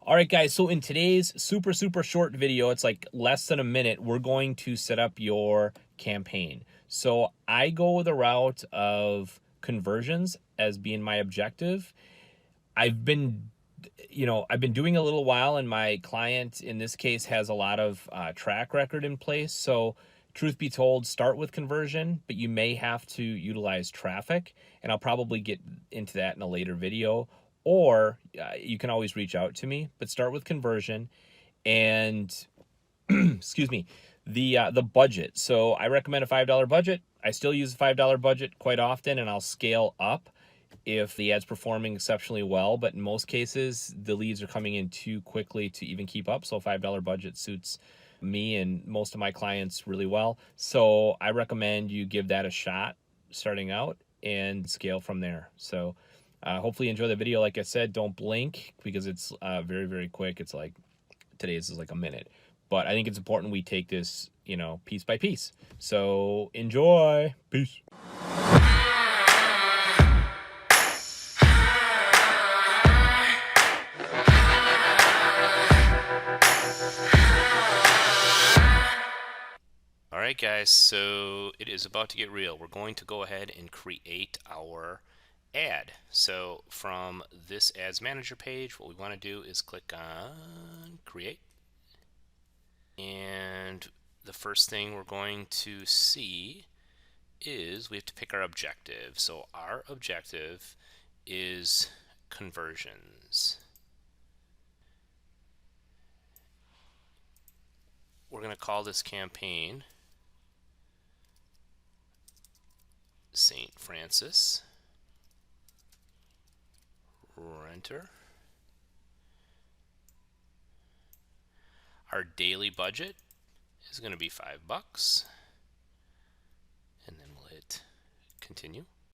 All right, guys, so in today's super short video, it's like less than a minute, we're going to set up your campaign. So I go the route of conversions as being my objective. I've been doing a little while, and my client in this case has a lot of track record in place. So truth be told, start with conversion, but you may have to utilize traffic, and I'll probably get into that in a later video. Or you can always reach out to me, but start with conversion. And excuse me, the budget. So I recommend a $5 budget. I still use a $5 budget quite often, and I'll scale up if the ad's performing exceptionally well. But in most cases, the leads are coming in too quickly to even keep up. So a $5 budget suits me and most of my clients really well. So I recommend you give that a shot starting out and scale from there. So hopefully you enjoy the video. Like I said, don't blink because it's very quick. It's like today's is like a minute. But I think it's important we take this, piece by piece. So enjoy. Peace. All right, guys, so it is about to get real. We're going to go ahead and create our ad. So from this ads manager page, what we want to do is click on create. And the first thing we're going to see is we have to pick our objective. So our objective is conversions. We're going to call this campaign St. Francis Renter. Our daily budget is going to be $5, and then we'll hit continue.